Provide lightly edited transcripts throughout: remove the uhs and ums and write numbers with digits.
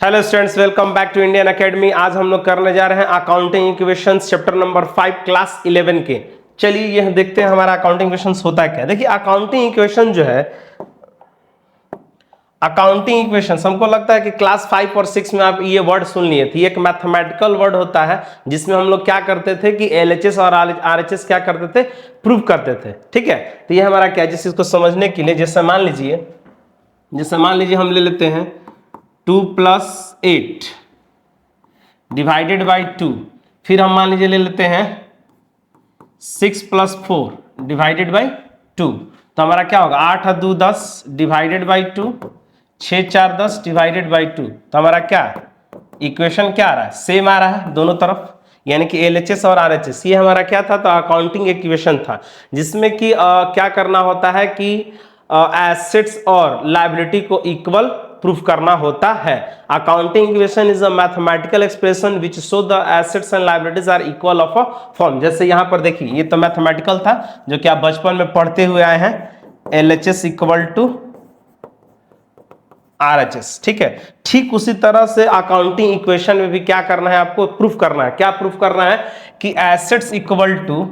Hello students, welcome back to Indian academy. आज हम लोग करने जा रहे हैं accounting equations chapter number 5 class 11 के। चलिए यह देखते हैं हमारा अकाउंटिंग इक्वेशंस होता है क्या। देखिए अकाउंटिंग इक्वेशन जो है, अकाउंटिंग इक्वेशंस हमको लगता है कि क्लास 5 और 6 में आप ये वर्ड सुन लिए थे। एक मैथमेटिकल वर्ड होता है जिसमें हम लोग क्या करते थे कि एलएचएस और आरएचएस क्या करते थे, प्रूव करते थे। ठीक है, तो ये हमारा क्या है, जिस इसको समझने के लिए जैसे मान लीजिए हम ले लेते हैं 2 + 8 डिवाइडेड बाई 2। फिर हम मान लीजिए ले लेते हैं 6 + 4 डिवाइडेड बाई 2। तो हमारा क्या होगा, 8 × 2 = 10 डिवाइडेड बाई 2, 6 × 4 = 10 डिवाइडेड बाई 2। तो हमारा क्या इक्वेशन क्या आ रहा है, सेम आ रहा है दोनों तरफ, यानी कि एलएचएस और आरएचएस। ये हमारा क्या था, तो अकाउंटिंग इक्वेशन था जिसमें कि क्या करना होता है कि एसेट्स और लायबिलिटी को इक्वल प्रूफ करना होता है। Accounting equation is a mathematical expression which show the assets and liabilities are equal of a form. जैसे यहाँ पर देखिए, ये तो मैथमेटिकल था जो कि आप बचपन में पढ़ते हुए आए हैं, एलएचएस = आरएचएस। ठीक है, ठीक उसी तरह से अकाउंटिंग इक्वेशन में भी क्या करना है, आपको प्रूफ करना है। क्या प्रूफ करना है कि एसेट्स इक्वल टू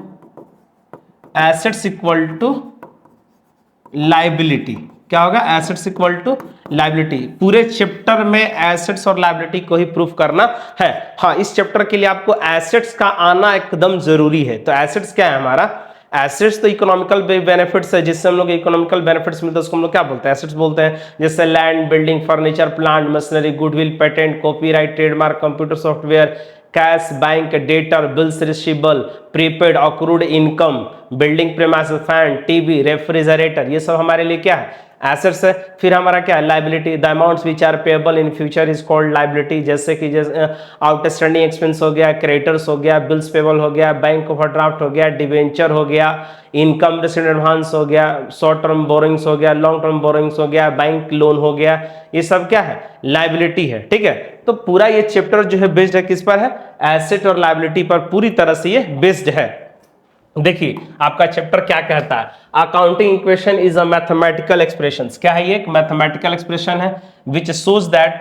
लायबिलिटी। क्या होगा, एसेट्स इक्वल टू लायबिलिटी। पूरे चैप्टर में एसेट्स और लायबिलिटी को ही प्रूफ करना है। हाँ, इस चैप्टर के लिए आपको एसेट्स का आना एकदम जरूरी है। तो एसेट्स क्या है हमारा, एसेट्स तो इकोनॉमिकल बेनिफिट्स है, जिससे हम लोग इकोनॉमिकल बेनिफिट्स मिलते हैं उसको हम लोग क्या बोलते हैं, एसेट्स बोलते हैं। जैसे land, building, furniture, plant, machinery, goodwill, patent, copyright, trademark, computer software, cash, bank, debtor, bills receivable, prepaid, accrued income, building premises, fan, TV, refrigerator, ये सब हमारे लिए क्या है, एसेट्स है। फिर हमारा क्या है, liability. The amounts which are payable in future is called liability. जैसे कि आउटस्टैंडिंग एक्सपेंस हो गया, क्रेडिटर्स हो गया, बिल्स पेबल हो गया, बैंक ओवरड्राफ्ट हो गया, डिवेंचर हो गया, इनकम रिसीव्ड एडवांस हो गया, शॉर्ट टर्म बोरिंग्स हो गया, लॉन्ग टर्म बोरिंग्स हो गया, बैंक लोन हो गया। ये सब क्या है, लायबिलिटी है। ठीक है, तो पूरा ये चैप्टर जो है बेस्ड है किस पर है, एसेट और लायबिलिटी पर पूरी तरह से ये बेस्ड है। देखिए आपका चैप्टर क्या कहता है, accounting equation is a mathematical expression. क्या है ये, एक मैथमेटिकल एक्सप्रेशन है which shows that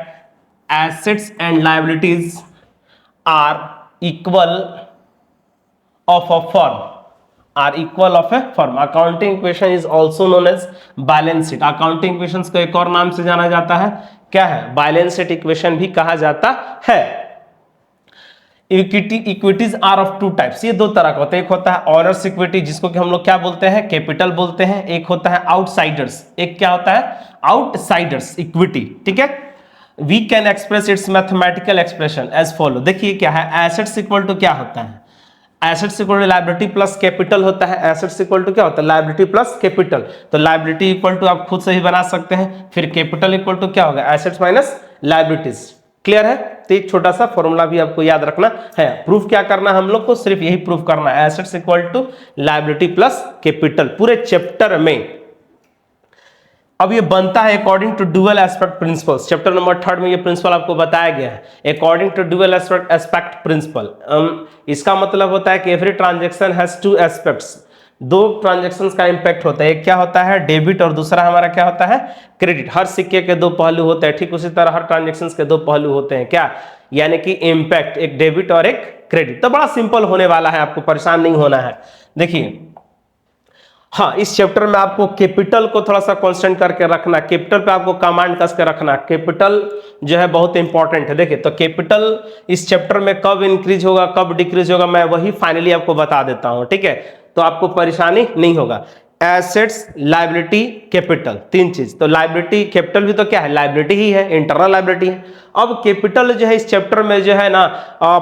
assets and liabilities are equal of a firm. Accounting equation is also known as balance sheet. Accounting equation को एक और नाम से जाना जाता है, क्या है, बैलेंस शीट इक्वेशन भी कहा जाता है। Equities are of 2 types. ये 2 तरह का होता है, एक होता है ऑनर्स इक्विटी जिसको कि हम लोग क्या बोलते हैं, कैपिटल बोलते हैं। एक होता है आउटसाइडर्स, एक क्या होता है, आउटसाइडर्स इक्विटी। ठीक है, we can express its mathematical expression as follow. देखिए क्या है, एसेट्स इक्वल टू क्या होता है, assets equal to liability plus capital होता है। एसेट्स इक्वल टू क्या होता है, लायबिलिटी प्लस कैपिटल। तो लायबिलिटी इक्वल टू आप खुद से ही बना सकते हैं। फिर कैपिटल इक्वल टू क्या होगा, एसेट्स माइनस लायबिलिटीज। क्लियर है, तो एक छोटा सा फॉर्मूला भी आपको याद रखना है। प्रूफ क्या करना है हम लोग को, सिर्फ यही प्रूफ करना है, assets equal to liability plus capital पूरे चैप्टर में। अब ये बनता है according to dual aspect principles. Chapter number 3 में ये प्रिंसिपल आपको बताया गया है, according to dual aspect principle. इसका मतलब होता है कि every transaction has 2 aspects. 2 transactions का इंपैक्ट होता है, एक क्या होता है डेबिट और दूसरा हमारा क्या होता है क्रेडिट। हर सिक्के के 2 पहलू होते हैं, ठीक उसी तरह हर ट्रांजेक्शंस के 2 पहलू होते हैं, क्या, यानी कि इंपैक्ट, एक डेबिट और एक क्रेडिट। तो बड़ा सिंपल होने वाला है, आपको परेशान नहीं होना है। देखिए हाँ, इस चैप्टर में आपको कैपिटल को थोड़ा सा कांस्टेंट करके रखना, कैपिटल पे आपको कमांड कस के रखना। कैपिटल जो है बहुत इंपॉर्टेंट है। देखिए तो कैपिटल इस चैप्टर में कब इंक्रीज होगा कब डिक्रीज होगा, मैं वही फाइनली आपको बता देता हूं। ठीक है, तो आपको परेशानी नहीं होगा। एसेट्स, लायबिलिटी, कैपिटल, 3 चीज। तो लायबिलिटी, कैपिटल भी तो क्या है, लायबिलिटी ही है, इंटरनल लायबिलिटी है। अब कैपिटल जो है इस चैप्टर में जो है ना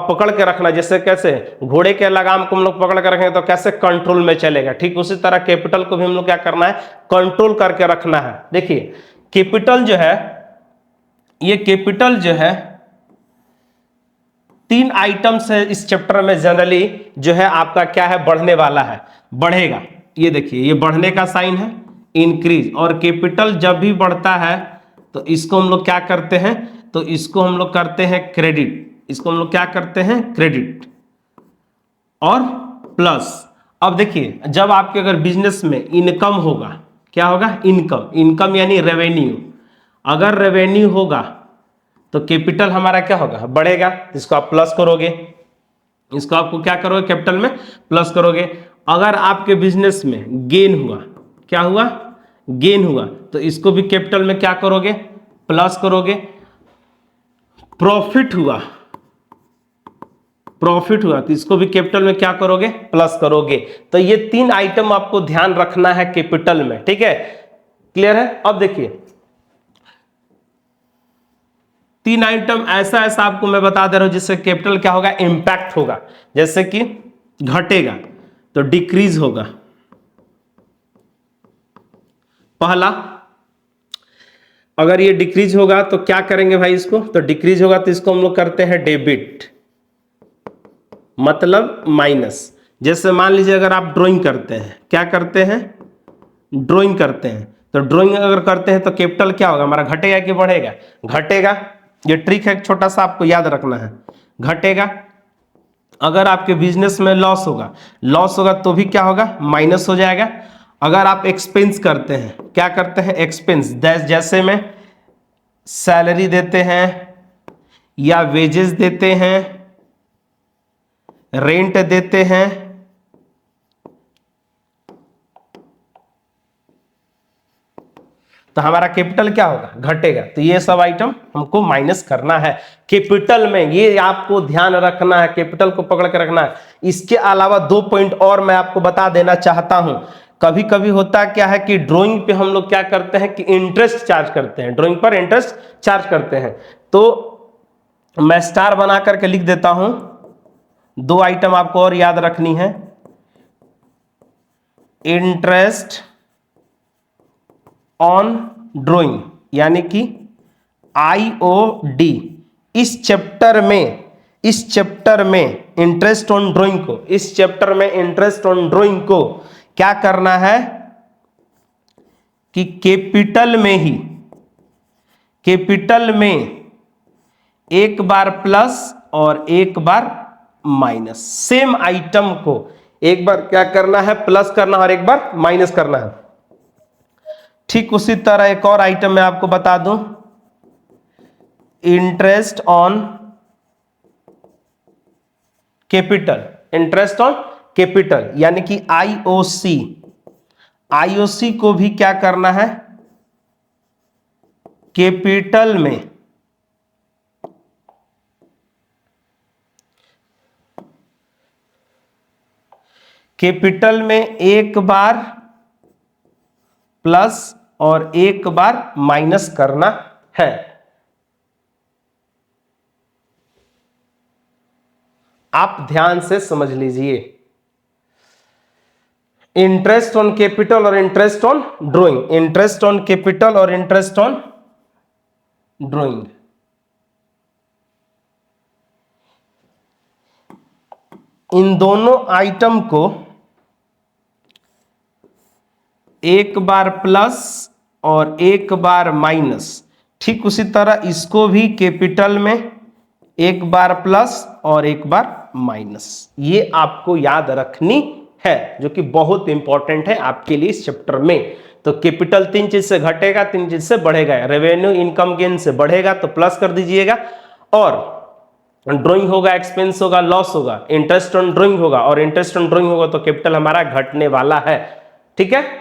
पकड़ के रखना, जैसे कैसे घोड़े के लगाम को हम लोग पकड़ के रखेंगे तो कैसे कंट्रोल में चलेगा, ठीक उसी तरह कैपिटल को भी हम लोग क्या करना है, कंट्रोल करके रखना है। देखिए कैपिटल जो है, ये कैपिटल जो है 3 आइटम्स है इस चैप्टर में जनरली जो है आपका क्या है, बढ़ने वाला है, बढ़ेगा। ये देखिए ये बढ़ने का साइन है, इंक्रीज। और कैपिटल जब भी बढ़ता है तो इसको हम लोग क्या करते हैं, तो इसको हम लोग करते हैं क्रेडिट, इसको हम लोग क्या करते हैं क्रेडिट और प्लस। अब देखिए जब आपके अगर बिजनेस में इनकम होगा, क्या होगा, इनकम, इनकम यानी रेवेन्यू। अगर रेवेन्यू होगा तो कैपिटल हमारा क्या होगा, बढ़ेगा, इसको आप प्लस करोगे, इसको आपको क्या करोगे, कैपिटल में प्लस करोगे। अगर आपके बिजनेस में गेन हुआ, क्या हुआ, गेन हुआ, तो इसको भी कैपिटल में क्या करोगे, प्लस करोगे। प्रॉफिट हुआ, प्रॉफिट हुआ, तो इसको भी कैपिटल में क्या करोगे, प्लस करोगे। तो ये 3 आइटम आपको ध्यान रखना है कैपिटल में, ठीक है, क्लियर है। अब देखिए 3 आइटम ऐसा ऐसा आपको मैं बता दे रहा हूं जिससे कैपिटल क्या होगा, इंपैक्ट होगा। जैसे कि घटेगा तो डिक्रीज होगा, पहला। अगर ये डिक्रीज होगा तो क्या करेंगे भाई, इसको तो डिक्रीज होगा तो इसको हम लोग करते हैं डेबिट, मतलब माइनस। जैसे मान लीजिए अगर आप ड्राइंग करते हैं, क्या करते हैं, ड्राइंग करते हैं, तो ड्राइंग अगर करते हैं तो कैपिटल क्या होगा हमारा, घटेगा कि बढ़ेगा, घटेगा। ये ट्रिक है छोटा सा, आपको याद रखना है, घटेगा। अगर आपके बिजनेस में लॉस होगा, लॉस होगा तो भी क्या होगा, माइनस हो जाएगा। अगर आप एक्सपेंस करते हैं, क्या करते हैं, एक्सपेंस, जैसे में सैलरी देते हैं या वेजेस देते हैं, रेंट देते हैं, तो हमारा कैपिटल क्या होगा, घटेगा। तो ये सब आइटम हमको माइनस करना है कैपिटल में, ये आपको ध्यान रखना है, कैपिटल को पकड़ के रखना है। इसके अलावा 2 पॉइंट और मैं आपको बता देना चाहता हूं। कभी कभी होता क्या है कि ड्राइंग पे हम लोग क्या करते हैं कि इंटरेस्ट चार्ज करते हैं, ड्राइंग पर इंटरेस्ट चार्ज करते हैं। तो मैं स्टार बना करके लिख देता हूं, 2 आइटम आपको और याद रखनी है, इंटरेस्ट ऑन ड्राइंग, यानी कि IOD। इस चैप्टर में इंटरेस्ट ऑन ड्राइंग को, इस चैप्टर में इंटरेस्ट ऑन ड्राइंग को क्या करना है कि कैपिटल में एक बार प्लस और एक बार माइनस, सेम आइटम को एक बार क्या करना है, प्लस करना और एक बार माइनस करना है। ठीक उसी तरह एक और आइटम मैं आपको बता दूं, interest on capital, interest on capital यानी कि IOC को भी क्या करना है, कैपिटल में एक बार प्लस और एक बार माइनस करना है। आप ध्यान से समझ लीजिए, इंटरेस्ट ऑन कैपिटल और interest on drawing, interest on capital और इंटरेस्ट ऑन ड्राइंग, इन दोनों आइटम को एक बार प्लस और एक बार माइनस, ठीक उसी तरह इसको भी कैपिटल में एक बार प्लस और एक बार माइनस, ये आपको याद रखनी है, जो कि बहुत इंपॉर्टेंट है आपके लिए इस चैप्टर में। तो कैपिटल 3 चीज से घटेगा, 3 चीज से बढ़ेगा। रेवेन्यू इनकम गेन से बढ़ेगा तो प्लस कर दीजिएगा, और ड्राइंग होगा, एक्सपेंस होगा, लॉस होगा, इंटरेस्ट ऑन ड्राइंग होगा, और इंटरेस्ट ऑन ड्राइंग होगा तो कैपिटल हमारा घटने वाला है, ठीक है।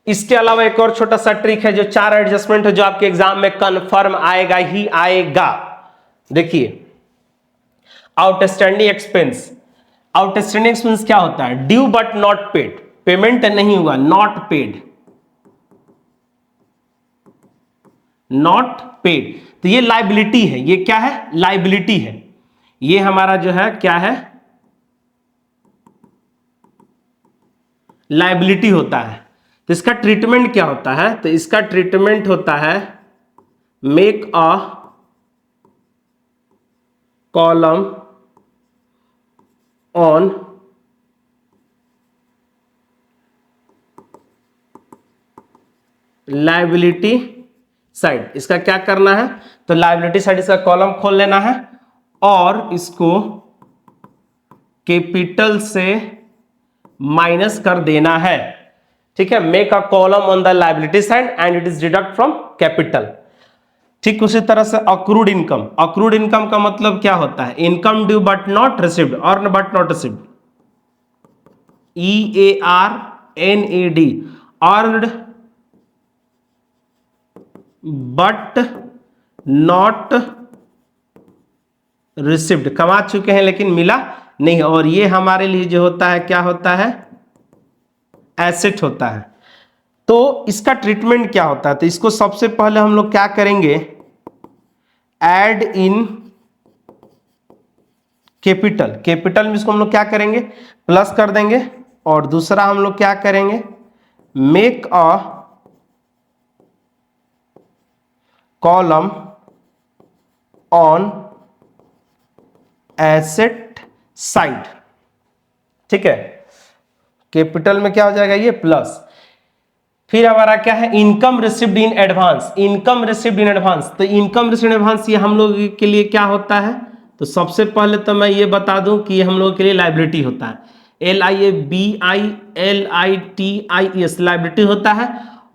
इसके अलावा एक और छोटा सा ट्रिक है, जो 4 एडजस्टमेंट है, जो आपके एग्जाम में कंफर्म आएगा ही आएगा। देखिए, आउटस्टैंडिंग एक्सपेंस, आउटस्टैंडिंग एक्सपेंस क्या होता है, due but not paid, payment नहीं हुआ, नॉट पेड, नॉट पेड, तो ये लाइबिलिटी है, ये क्या है, लाइबिलिटी है, ये हमारा जो है क्या है, लाइबिलिटी होता है। तो इसका ट्रीटमेंट क्या होता है, तो इसका ट्रीटमेंट होता है make a column on liability side. इसका क्या करना है, तो लायबिलिटी साइड इसका कॉलम खोल लेना है और इसको कैपिटल से माइनस कर देना है, ठीक है। Make a column on the liability side and it is deduct from capital. ठीक उसी तरह से अक्रूड इनकम, अक्रूड इनकम का मतलब क्या होता है? Income due but not received, earn but not received, EARNED, earned but not received, कमा चुके हैं लेकिन मिला नहीं, और ये हमारे लिए जो होता है क्या होता है? एसेट होता है। तो इसका ट्रीटमेंट क्या होता है? तो इसको सबसे पहले हम लोग क्या करेंगे? ऐड इन कैपिटल, कैपिटल में इसको हम लोग क्या करेंगे? प्लस कर देंगे। और दूसरा हम लोग क्या करेंगे? Make a column on asset side, ठीक है। कैपिटल में क्या हो जाएगा? ये प्लस। फिर हमारा क्या है? Income received in advance, income received in advance. तो इनकम रिसीव्ड इन एडवांस ये हम लोग के लिए क्या होता है? तो सबसे पहले तो मैं ये बता दूं कि ये हम लोगों के लिए लायबिलिटी होता है, LIABILITIES, लायबिलिटी होता है।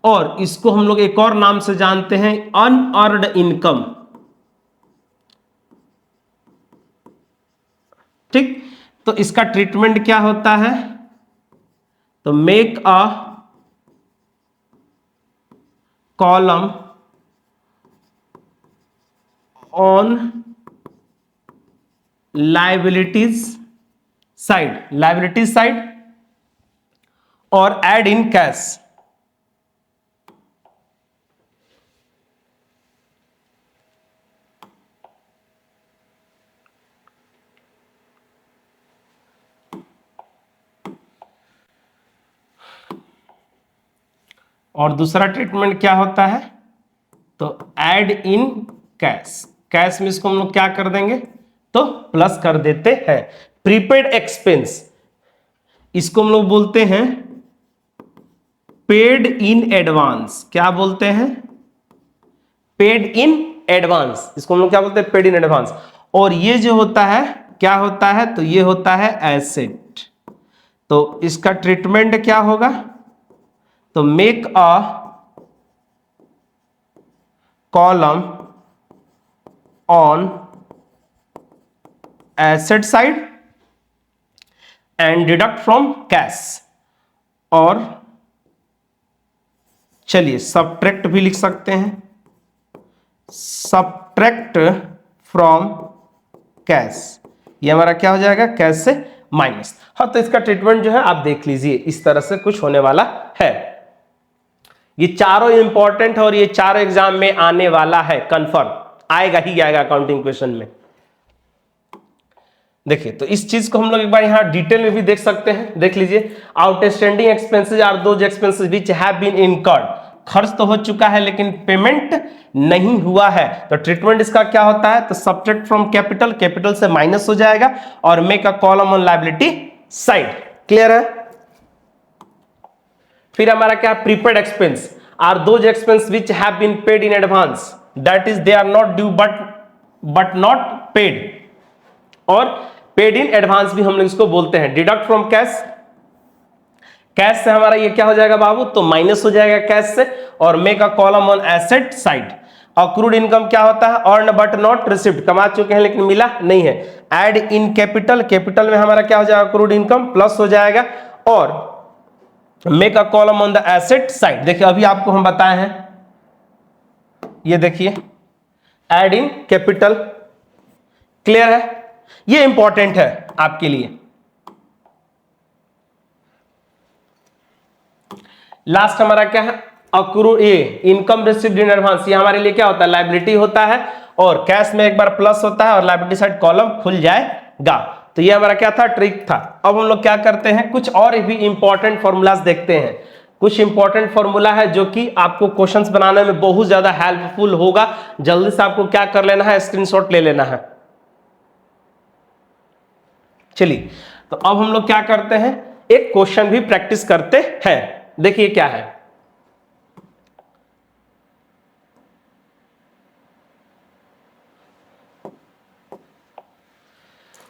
और इसको हम लोग एक और नाम से जानते हैं, अनअर्न्ड इनकम, ठीक। तो इसका ट्रीटमेंट क्या होता है? तो make a column on liabilities side, liabilities side, और ऐड इन कैश। और दूसरा ट्रीटमेंट क्या होता है? तो ऐड इन कैश, कैश में इसको हम लोग क्या कर देंगे? तो प्लस कर देते हैं। प्रीपेड एक्सपेंस, इसको हम लोग बोलते हैं पेड इन एडवांस। क्या बोलते हैं? पेड इन एडवांस, इसको हम लोग क्या बोलते हैं? Paid in advance. और ये जो होता है क्या होता है? तो ये होता है एसेट। तो इसका ट्रीटमेंट क्या होगा? तो make a column on asset side and deduct from cash. और चलिए सबट्रैक्ट भी लिख सकते हैं, सबट्रैक्ट फ्रॉम कैश। ये हमारा क्या हो जाएगा? कैश से माइनस। हाँ, तो इसका ट्रीटमेंट जो है आप देख लीजिए, इस तरह से कुछ होने वाला है। ये चारों इंपॉर्टेंट है और ये चारों एग्जाम में आने वाला है, कंफर्म आएगा ही आएगा अकाउंटिंग क्वेश्चन में। देखिए, तो इस चीज को हम लोग एक बार यहां डिटेल में भी देख सकते हैं, देख लीजिए। Outstanding expenses are those expenses which have been incurred, खर्च तो हो चुका है लेकिन पेमेंट नहीं हुआ है। तो ट्रीटमेंट इसका क्या होता है? तो सब्ट्रैक्ट फ्रॉम कैपिटल, कैपिटल से माइनस हो जाएगा, और make a column on liability side. Clear है? फिर हमारा क्या? Prepaid expense are those expense which have been paid in advance, that is they are not due but not paid, और paid in advance भी हम लोग इसको बोलते हैं। डिडक्ट फ्रॉम कैश, कैश से हमारा ये क्या हो जाएगा बाबू? तो माइनस हो जाएगा कैश से, और make a column on asset side. Accrued income क्या होता है? अर्न बट नॉट रिसीव्ड, कमा चुके हैं लेकिन मिला नहीं है। ऐड इन कैपिटल, कैपिटल में हमारा क्या हो जाएगा? अक्रूड इनकम प्लस हो जाएगा, और make a column on the asset side. देखिए अभी आपको हम बताए हैं, ये देखिए ऐड इन कैपिटल। क्लियर है? ये इंपॉर्टेंट है आपके लिए। लास्ट हमारा क्या है? अक्रूड, ये इनकम रिसीव्ड इन एडवांस, ये हमारे लिए क्या होता है? लायबिलिटी होता है, और कैश में एक बार प्लस होता है और लायबिलिटी साइड कॉलम खुल जाएगा। तो ये हमारा क्या था? ट्रिक था। अब हम लोग क्या करते हैं? कुछ और भी इंपॉर्टेंट फॉर्मूलाज देखते हैं। कुछ इंपॉर्टेंट फॉर्मूला है जो कि आपको क्वेश्चंस बनाने में बहुत ज्यादा हेल्पफुल होगा। जल्दी से आपको क्या कर लेना है? स्क्रीनशॉट ले लेना है। चलिए, तो अब हम लोग क्या करते हैं? एक क्वेश्चन भी प्रैक्टिस करते हैं। देखिए क्या है।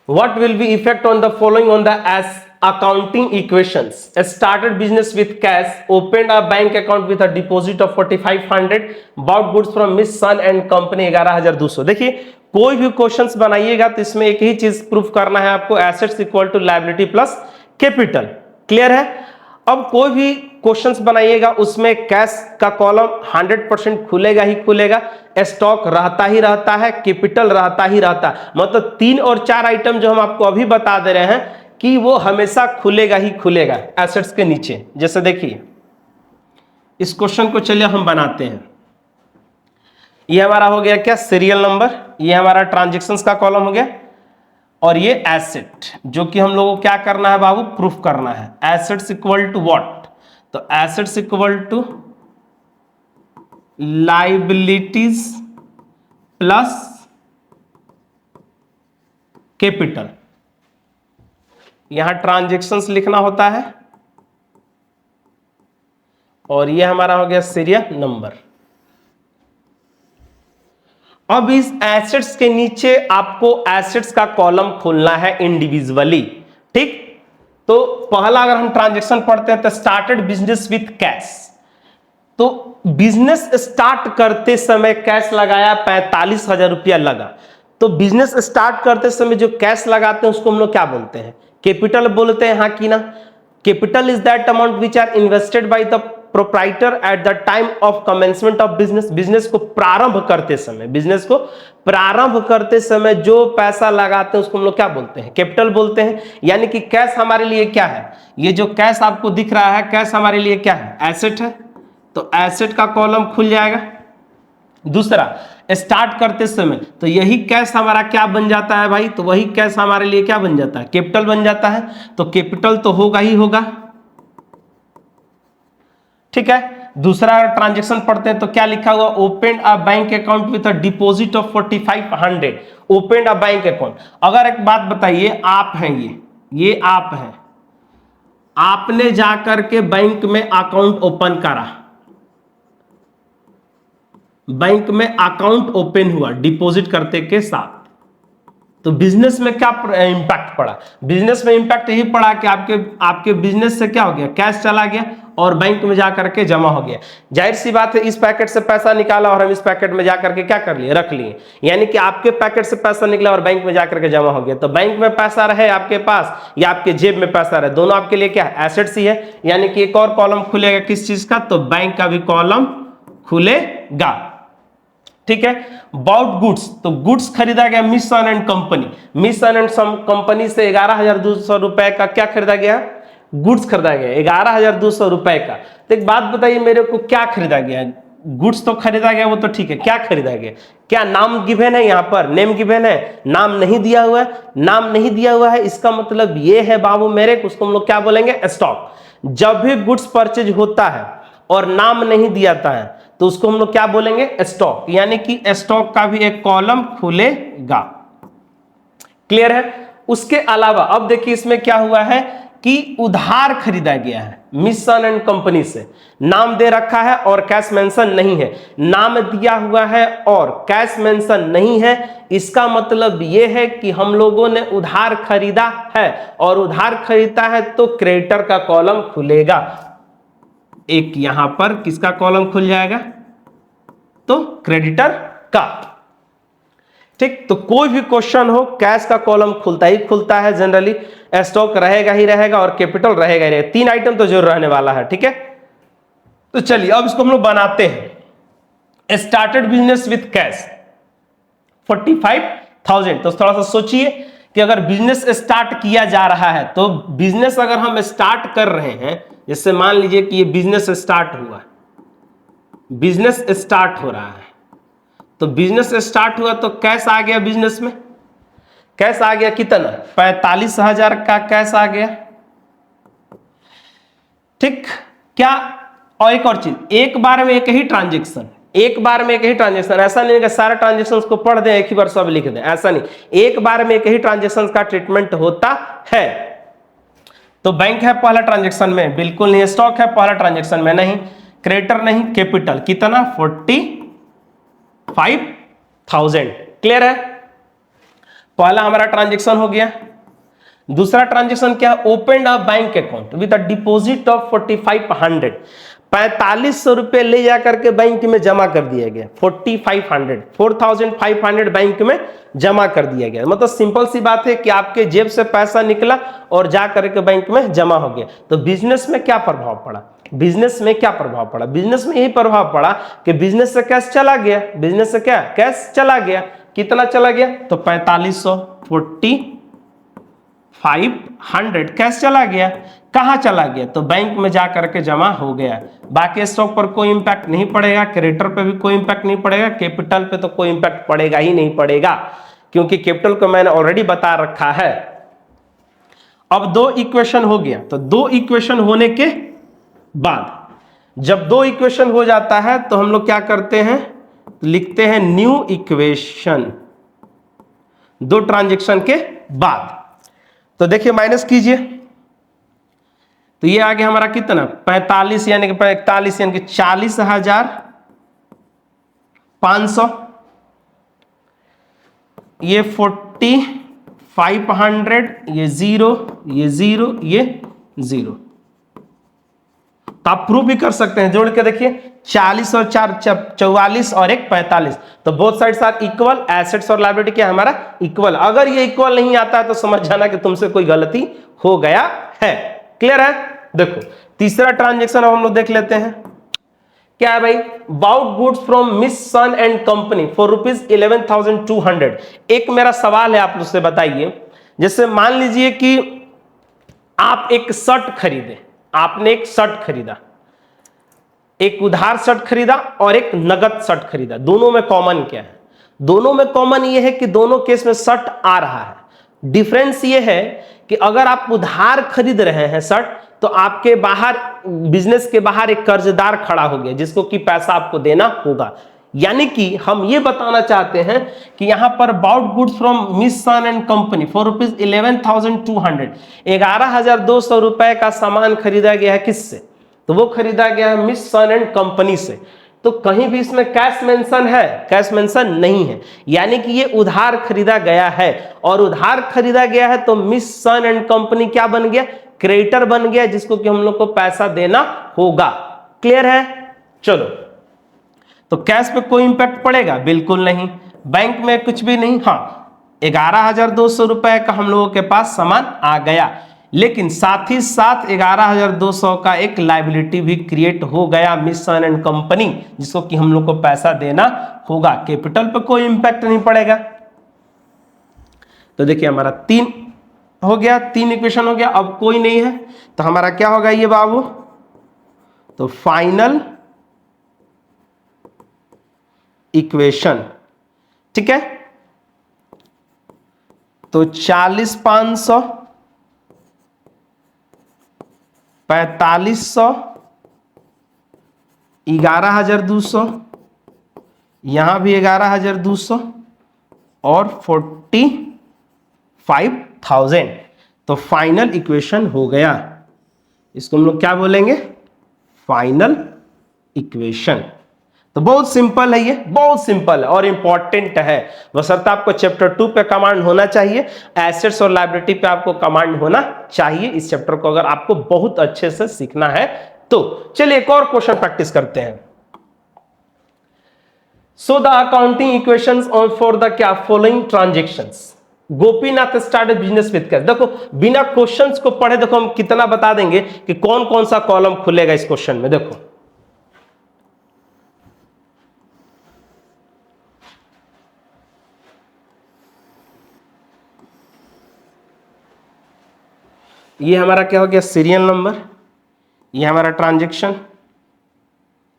What will be effect on the following on the accounting equations. Started business with cash, opened a bank account with a deposit of 4500, bought goods from Miss Sun and Company 11200. देखिए कोई भी questions बनाइएगा तो इसमें एक ही चीज proof करना है आपको, assets equal to liability plus capital. Clear है? अब कोई भी क्वेश्चंस बनाइएगा उसमें कैश का कॉलम 100% खुलेगा ही खुलेगा, स्टॉक रहता ही रहता है, कैपिटल रहता ही रहता है। मतलब 3 और 4 आइटम जो हम आपको अभी बता दे रहे हैं कि वो हमेशा खुलेगा ही खुलेगा एसेट्स के नीचे। जैसे देखिए इस क्वेश्चन को चलिए हम बनाते हैं। ये हमारा हो गया क्या, सीरियल नंबर, ये हमारा ट्रांजैक्शंस का कॉलम हो गया, और ये एसेट जो कि हम लोगों को क्या करना है बाबू, प्रूफ करना है। एसेट्स इक्वल टू व्हाट, तो assets equal to liabilities plus capital. यहां ट्रांजैक्शंस लिखना होता है, और ये हमारा हो गया सीरियल नंबर। अब इस एसेट्स के नीचे आपको एसेट्स का कॉलम खोलना है इंडिविजुअली। ठीक, तो पहला अगर हम ट्रांजैक्शन पढ़ते हैं तो स्टार्टेड बिजनेस विथ कैश, तो बिजनेस स्टार्ट करते समय कैश लगाया 45,000 रुपया लगा। तो बिजनेस स्टार्ट करते समय जो कैश लगाते हैं उसको हम लोग क्या बोलते हैं, कैपिटल बोलते हैं, हाँ कि ना। Capital is that amount which are invested by the proprietor at the time of commencement of business. Business को प्रारंभ करते समय, बिजनेस को प्रारंभ करते समय जो पैसा लगाते हैं उसको हम लोग क्या बोलते हैं, कैपिटल बोलते हैं। यानी कि कैश हमारे लिए क्या है, ये जो कैश आपको दिख रहा है कैश हमारे लिए क्या है, एसेट है, तो एसेट का कॉलम खुल जाएगा। दूसरा स्टार्ट करते समय तो यही कैश हमारा क्या बन जाता है भाई, तो वही कैश हमारे लिए क्या बन जाता है, कैपिटल बन जाता है। तो कैपिटल तो होगा ही होगा। ठीक है, दूसरा ट्रांजैक्शन पढ़ते हैं तो क्या लिखा हुआ, open a bank account with a deposit of 4500। Open a bank account, अगर एक बात बताइए, आप हैं ये आप हैं, आपने जाकर के बैंक में अकाउंट ओपन करा, बैंक में अकाउंट ओपन हुआ डिपॉजिट करते के साथ, तो बिजनेस में क्या इंपैक्ट पड़ा, बिजनेस में इंपैक्ट यही पड़ा कि आपके बिजनेस से क्या हो गया, कैश चला गया और बैंक में जाकर के जमा हो गया। जाहिर सी बात है इस पैकेट से पैसा निकाला और हम इस पैकेट में जाकर के क्या कर लिए, रख लिए। यानी कि आपके पैकेट से पैसा निकला और बैंक में जाकर के जमा हो गया। तो बैंक में पैसा रहे आपके पास या आपके जेब में पैसा रहे, दोनों आपके लिए क्या है, एसेट्स ही है। यानी कि एक और कॉलम खुलेगा किस चीज का, तो बैंक का भी कॉलम खुलेगा। ठीक है, बाउट गुड्स, तो गुड्स खरीदा गया miss son and company, miss son and company से 11,200 रुपए का क्या खरीदा गया, गुड्स खरीदा गया 11,200 रुपए का। तो एक बात बताइए मेरे को, क्या खरीदा गया, गुड्स तो खरीदा गया वो तो ठीक है, क्या खरीदा गया, क्या नाम गिवन है, यहां पर नेम गिवन है, नाम नहीं दिया हुआ है, नाम नहीं दिया हुआ है, इसका मतलब ये है बाबू मेरे, उसको हम लोग क्या बोलेंगे, स्टॉक। जब भी गुड्स परचेज होता है और नाम नहीं दिया जाता है तो उसको हम लोग क्या बोलेंगे, स्टॉक। यानी कि स्टॉक का भी एक कॉलम खुलेगा। क्लियर है? उसके अलावा अब देखिए इसमें क्या हुआ है कि उधार खरीदा गया है मिस सन एंड कंपनी से, नाम दे रखा है और कैश मेंशन नहीं है, नाम दिया हुआ है और कैश मेंशन नहीं है। इसका मतलब यह है कि हम लोगों ने उधार खरीदा है, और उधार खरीदा है तो क्रेडिटर का कॉलम खुलेगा। एक यहां पर किसका कॉलम खुल जाएगा, तो क्रेडिटर का। ठीक, तो कोई भी क्वेश्चन हो कैश का कॉलम खुलता ही खुलता है जनरली, स्टॉक रहेगा ही रहेगा और कैपिटल रहेगा ही रहेगा, 3 आइटम तो जरूर रहने वाला है। ठीक है, तो चलिए अब इसको हम लोग बनाते हैं। Started business with cash 45,000। तो थोड़ा सा सोचिए कि अगर बिजनेस स्टार्ट किया जा रहा है, तो बिजनेस अगर हम स्टार्ट कर रहे हैं, जैसे मान लीजिए कि ये बिजनेस स्टार्ट हुआ, बिजनेस स्टार्ट हो रहा है, तो बिजनेस स्टार्ट हुआ तो कैश आ गया, बिजनेस में कैश आ गया कितना, 45,000 का कैश आ गया। ठीक, क्या, और एक और चीज, एक बार में एक ही ट्रांजेक्शन, एक बार में एक ही ट्रांजेक्शन, ऐसा नहीं है कि सारे ट्रांजेक्शन को पढ़ दें एक ही बार सब लिख दें, ऐसा नहीं, एक बार में एक ही ट्रांजेक्शन का ट्रीटमेंट होता है। तो बैंक है पहला ट्रांजेक्शन में, बिल्कुल नहीं, स्टॉक है पहला ट्रांजेक्शन में नहीं, क्रेडिटर नहीं, कैपिटल कितना 45,000। क्लियर है, पहला हमारा ट्रांजेक्शन हो गया। दूसरा ट्रांजेक्शन क्या है, open a bank account with a deposit of 4500, 4500 रुपए ले जाकर के बैंक में जमा कर दिया गया। 4500 बैंक में जमा कर दिया गया। मतलब सिंपल सी बात है कि आपके जेब से पैसा निकला और जा करके बैंक में जमा हो गया। तो बिजनेस में क्या प्रभाव पड़ा, बिजनेस में क्या प्रभाव पड़ा, बिजनेस में यही प्रभाव पड़ा कि बिजनेस से कैश चला गया, बिजनेस से क्या कैश चला गया। कितना चला गया, तो 4500, 4500 कैश चला गया। कहां चला गया, तो बैंक में जा करके जमा हो गया। बाकी स्टॉक पर कोई इंपैक्ट नहीं पड़ेगा, क्रेडिटर पे भी कोई इंपैक्ट नहीं पड़ेगा, कैपिटल पे तो कोई इंपैक्ट पड़ेगा ही नहीं पड़ेगा, क्योंकि कैपिटल को मैंने ऑलरेडी बता रखा है। अब दो इक्वेशन हो गया, तो दो इक्वेशन होने के बाद जब दो इक्वेशन हो जाता है तो हम लोग क्या करते हैं, लिखते हैं न्यू इक्वेशन दो ट्रांजैक्शन के बाद। तो देखिए माइनस कीजिए, तो ये आ गया हमारा कितना 45 यानी कि 41 यानी कि 40,500, ये 4500, ये 0, ये 0, ये 0। तो आप प्रूव भी कर सकते हैं, जोड़ के देखिए 40 और 4 44 और 1 45, तो both sides are equal, assets और लायबिलिटी क्या हमारा इक्वल। अगर ये इक्वल नहीं आता है तो समझ जाना कि तुमसे कोई गलती हो गया है। क्लियर है। देखो तीसरा ट्रांजैक्शन अब हम लोग देख लेते हैं, क्या है भाई, bought goods from miss son and company for ₹11,200। एक मेरा सवाल है, आप मुझसे बताइए, जैसे मान लीजिए कि आप एक शर्ट खरीदे, आपने एक शर्ट खरीदा, एक उधार शर्ट खरीदा और एक नगद शर्ट खरीदा। दोनों में कॉमन क्या है, दोनों में कॉमन ये है कि दोनों केस में शर्ट आ रहा है। डिफरेंस ये है कि अगर आप उधार खरीद रहे हैं शर्ट, तो आपके बाहर बिजनेस के बाहर एक कर्जदार खड़ा हो गया जिसको कि पैसा आपको देना होगा। यानी कि हम ये बताना चाहते हैं कि यहां पर bought goods from miss son and company for ₹11,200, 11,200 रुपए का सामान खरीदा गया है किससे, तो वो खरीदा गया है मिस सन एंड कंपनी से। तो कहीं भी इसमें कैश मेंशन है, कैश मेंशन नहीं है, यानी कि ये उधार खरीदा गया है, और उधार खरीदा गया है तो मिस सन एंड कंपनी क्या बन गया, क्रेडिटर बन गया, जिसको कि हम लोग को पैसा देना होगा। क्लियर है। चलो, तो कैश पे कोई इंपैक्ट पड़ेगा, बिल्कुल नहीं। बैंक में कुछ भी नहीं, हाँ 11,200 रुपए का हम लोगों के पास सामान आ गया, लेकिन साथ ही साथ 11,200 का एक लायबिलिटी भी क्रिएट हो गया मिस सन एंड कंपनी, जिसको कि हम लोग को पैसा देना होगा। कैपिटल पे कोई इंपैक्ट नहीं पड़ेगा। तो देखिए हमारा 3 हो गया, 3 इक्वेशन हो गया। अब कोई नहीं है तो हमारा क्या होगा ये बाबू, तो फाइनल इक्वेशन, ठीक है। तो 40,500, 4500, 11,200, यहां भी 11,200 और 45,000। तो फाइनल इक्वेशन हो गया। इसको हम लोग क्या बोलेंगे, फाइनल इक्वेशन। तो बहुत सिंपल है, ये बहुत सिंपल है और इंपॉर्टेंट है। बशर्ते आपको चैप्टर 2 पे कमांड होना चाहिए, एसेट्स और लायबिलिटी पे आपको कमांड होना चाहिए इस चैप्टर को, अगर आपको बहुत अच्छे से सीखना है तो। चलिए एक और क्वेश्चन प्रैक्टिस करते हैं। So the accounting equations on for the क्या following transactions. Gopinath started business with cash. देखो बिना क्वेश्चंस को पढ़े देखो हम कितना बता देंगे कि कौन कौन सा कॉलम खुलेगा इस क्वेश्चन में। देखो ये हमारा क्या हो गया, सीरियल नंबर, ये हमारा ट्रांजैक्शन,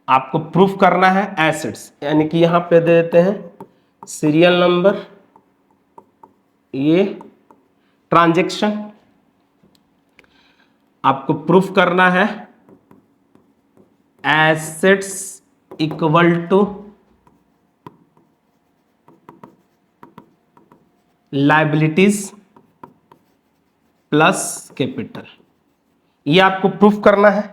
आपको प्रूफ करना है एसेट्स, यानी कि यहां पे दे देते हैं सीरियल नंबर, ये ट्रांजैक्शन, आपको प्रूफ करना है assets equal to liabilities plus capital, ये आपको प्रूफ करना है।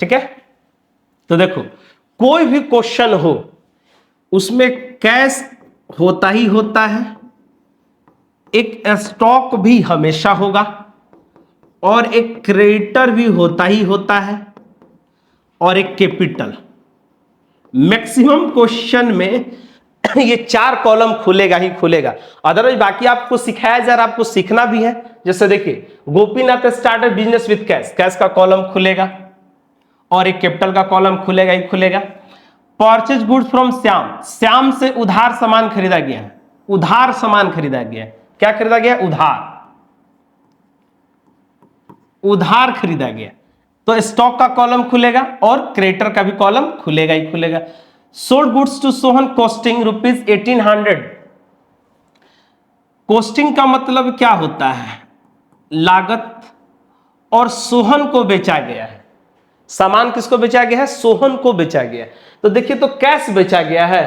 ठीक है। तो देखो कोई भी क्वेश्चन हो उसमें कैश होता ही होता है, एक स्टॉक भी हमेशा होगा और एक क्रेडिटर भी होता ही होता है और एक कैपिटल। मैक्सिमम क्वेश्चन में ये 4 कॉलम खुलेगा ही खुलेगा, अदरवाइज बाकी आपको सिखाया जा रहा है, आपको सीखना भी है। जैसे देखिए Gopinath started business with cash, cash का कॉलम खुलेगा और एक कैपिटल का कॉलम खुलेगा ही खुलेगा। Purchase goods from Shyam, Shyam से उधार सामान खरीदा गया है, उधार सामान खरीदा गया है। क्या खरीदा गया? उधार, उधार खरीदा गया, तो स्टॉक का कॉलम खुलेगा और क्रेडिटर का भी कॉलम खुलेगा ही खुलेगा। Sold goods to Sohan costing ₹1800, costing का मतलब क्या होता है? लागत, और सोहन को बेचा गया है। सामान किसको बेचा गया है? सोहन को बेचा गया है। तो देखिए तो कैश बेचा गया है,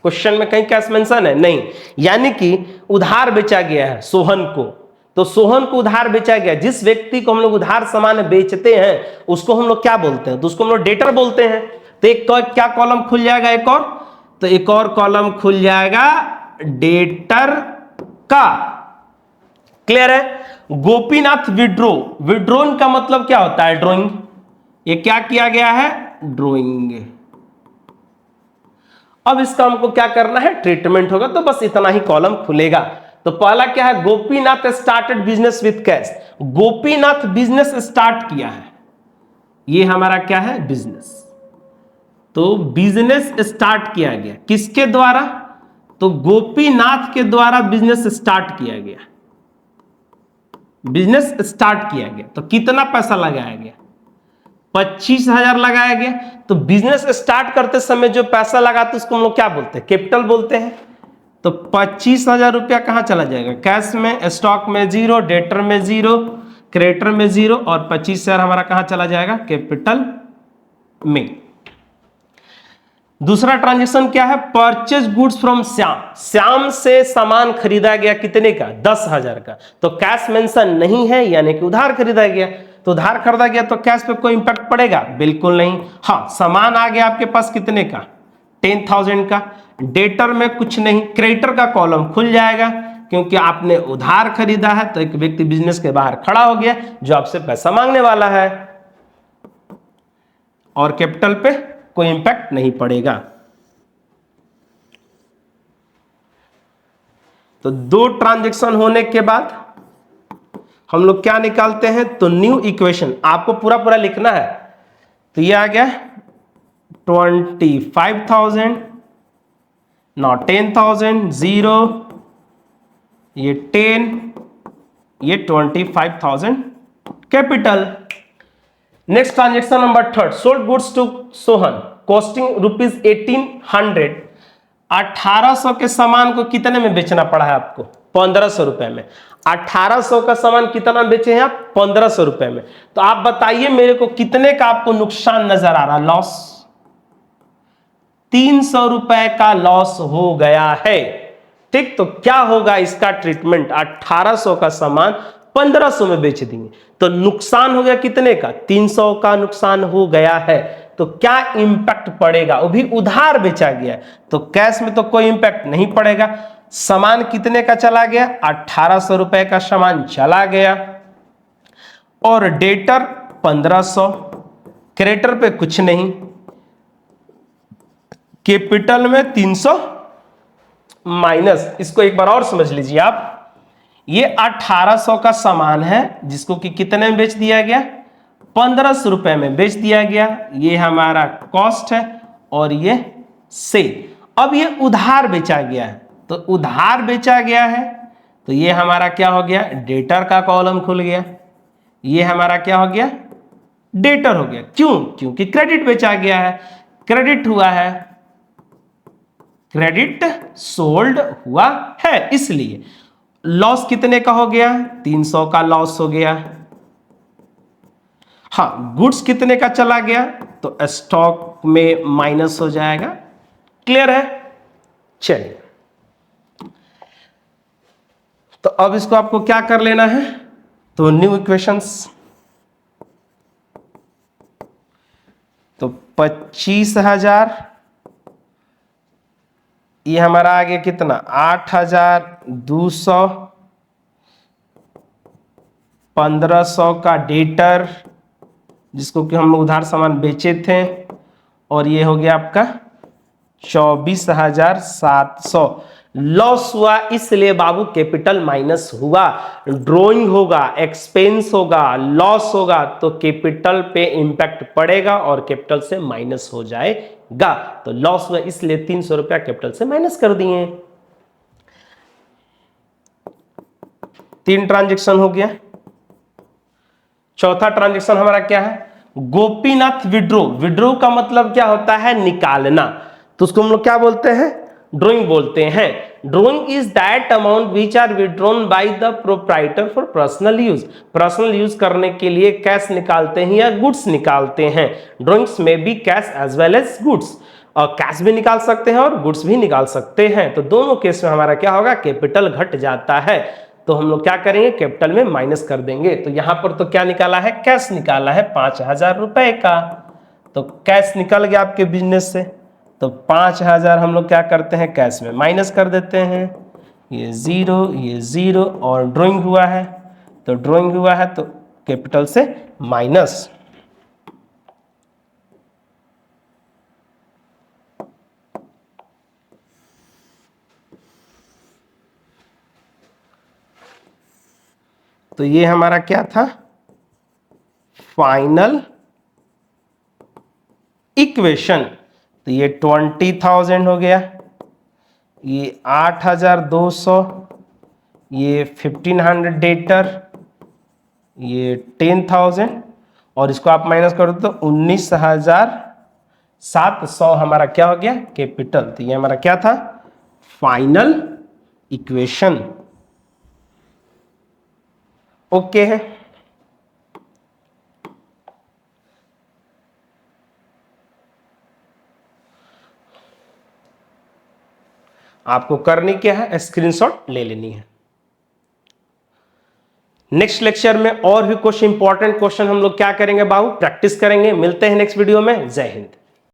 क्वेश्चन में कहीं कैश मेंशन है नहीं, यानी कि उधार बेचा गया है सोहन को। तो सोहन को उधार बेचा गया, जिस व्यक्ति को हम लोग उधार सामान बेचते हैं उसको हम लोग क्या बोलते हैं? तो उसको हम लोग डेटर बोलते हैं। तो एक क्या कॉलम खुल जाएगा? एक और, तो एक और कॉलम खुल जाएगा डेटर का। क्लियर है? गोपीनाथ विड्रो, विड्रोन का मतलब क्या होता है? ड्रॉइंग। ये क्या किया गया है? ड्रॉइंग। अब इसका हमको क्या करना है? ट्रीटमेंट होगा, तो बस इतना ही कॉलम खुलेगा। तो पहला क्या है? Gopinath started business with cash, Gopinath business start किया है, ये हमारा क्या है? बिजनेस। तो बिजनेस स्टार्ट किया गया किसके द्वारा? तो गोपीनाथ के द्वारा बिजनेस स्टार्ट किया गया, बिजनेस स्टार्ट किया गया। तो कितना पैसा लगाया गया? 25,000 लगाया गया। तो बिजनेस स्टार्ट करते समय जो पैसा लगा तो उसको हम लोग क्या बोलते हैं? कैपिटल बोलते हैं। तो 25,000 रुपया कहां चला जाएगा? कैश में, स्टॉक में 0, डेटर में 0, क्रेडिटर में 0, और 25,000 हमारा कहां चला जाएगा? कैपिटल में। दूसरा ट्रांजेक्शन क्या है? Purchase goods from Shyam, Shyam से सामान खरीदा गया, कितने का? 10,000 का। तो कैश मेंशन नहीं है, यानी कि उधार खरीदा गया। तो उधार खरीदा गया तो कैश पे कोई इंपैक्ट पड़ेगा? बिल्कुल नहीं। हाँ, सामान आ गया आपके पास कितने का? 10,000 का। डेटर में कुछ नहीं, क्रेडिटर का कॉलम खुल जाएगा क्योंकि आपने उधार खरीदा है, तो एक व्यक्ति बिजनेस के बाहर खड़ा हो गया जो आपसे पैसा मांगने वाला है, और कैपिटल पे कोई इंपैक्ट नहीं पड़ेगा। तो 2 ट्रांजैक्शन होने के बाद हम लोग क्या निकालते हैं? तो न्यू इक्वेशन आपको पूरा पूरा लिखना है। तो ये आ गया 25,000, नौ 10,000, 0, ये 10, ये 25,000 capital. Next transaction number 3, sold goods to Sohan costing ₹1800, 1800 के सामान को कितने में बेचना पड़ा है आपको? 1500 रुपए में। 1800 का सामान कितना बेचे हैं आप? 1500 रुपए में। तो आप बताइए मेरे को कितने का आपको नुकसान नजर आ रहा? लॉस, 300 रुपए का लॉस हो गया है। ठीक, तो क्या होगा इसका ट्रीटमेंट? 1800 का सामान 1500 में बेच देंगे, तो नुकसान हो गया कितने का? 300 का नुकसान हो गया है। तो क्या इंपैक्ट पड़ेगा? वो भी उधार बेचा गया है, तो कैश में तो कोई इंपैक्ट नहीं पड़ेगा। सामान कितने का चला गया? 1800 रुपए का सामान चला गया, और डेटर 1500, क्रेडिटर पे कुछ नहीं, कैपिटल में 300 माइनस। इसको एक बार और समझ लीजिए आप, ये 1800 का सामान है जिसको कि कितने में बेच दिया गया? 1500 रुपए में बेच दिया गया। ये हमारा कॉस्ट है और ये सेल। अब ये उधार बेचा गया है, तो उधार बेचा गया है तो ये हमारा क्या हो गया? डेटर का कॉलम खुल गया। ये हमारा क्या हो गया? डेटर हो गया। क्यों? क्योंकि क्रेडिट बेचा गया है, क्रेडिट हुआ है, क्रेडिट सोल्ड हुआ है, इसलिए लॉस कितने का हो गया? 300 का लॉस हो गया। हाँ, गुड्स कितने का चला गया? तो स्टॉक में माइनस हो जाएगा। क्लियर है? चलिए, तो अब इसको आपको क्या कर लेना है? तो न्यू इक्वेशंस, 25,000, ये हमारा आ गया कितना 8,200, 1,500 का डेटर जिसको कि हम उधार सामान बेचे थे, और ये हो गया आपका 24,700। लॉस हुआ इसलिए बाबू कैपिटल माइनस हुआ। ड्रॉइंग होगा, एक्सपेंस होगा, लॉस होगा तो कैपिटल पे इंपैक्ट पड़ेगा और कैपिटल से माइनस हो जाएगा। तो लॉस हुआ इसलिए 300 रुपया कैपिटल से माइनस कर दिए। 3 ट्रांजेक्शन हो गया। चौथा ट्रांजेक्शन हमारा क्या है, गोपीनाथ विड्रो। विड्रो का मतलब क्या होता है, निकालना, तो उसको हम लोग क्या बोलते हैं, ड्रॉइंग बोलते हैं। Drawing is that amount which are withdrawn by the proprietor for personal use. Personal use करने के लिए कैश निकालते हैं या गुड्स निकालते हैं। ड्रॉइंग्स में भी cash as well as goods, और कैश भी निकाल सकते हैं और गुड्स भी निकाल सकते हैं। तो दोनों केस में हमारा क्या होगा, कैपिटल घट जाता है, तो हम लोग क्या करेंगे, कैपिटल में माइनस कर देंगे। तो यहां पर तो क्या निकाला है, कैश निकाला है 5,000 रुपए का, तो कैश निकल गया आपके बिजनेस से, तो 5,000 हम लोग क्या करते हैं, कैश में माइनस कर देते हैं। ये जीरो और ड्रॉइंग हुआ है, तो ड्रॉइंग हुआ है तो कैपिटल से माइनस। तो ये हमारा क्या था, फाइनल इक्वेशन। तो ये 20,000 हो गया, ये 8,200, ये 1,500 डेटर, ये 10,000, और इसको आप माइनस करो तो 19,700 हमारा क्या हो गया, कैपिटल। तो ये हमारा क्या था, फाइनल इक्वेशन। ओके है। आपको करनी क्या है, स्क्रीनशॉट ले लेनी है। नेक्स्ट लेक्चर में और भी कुछ इंपॉर्टेंट क्वेश्चन हम लोग क्या करेंगे बाबू, प्रैक्टिस करेंगे। मिलते हैं नेक्स्ट वीडियो में। जय हिंद।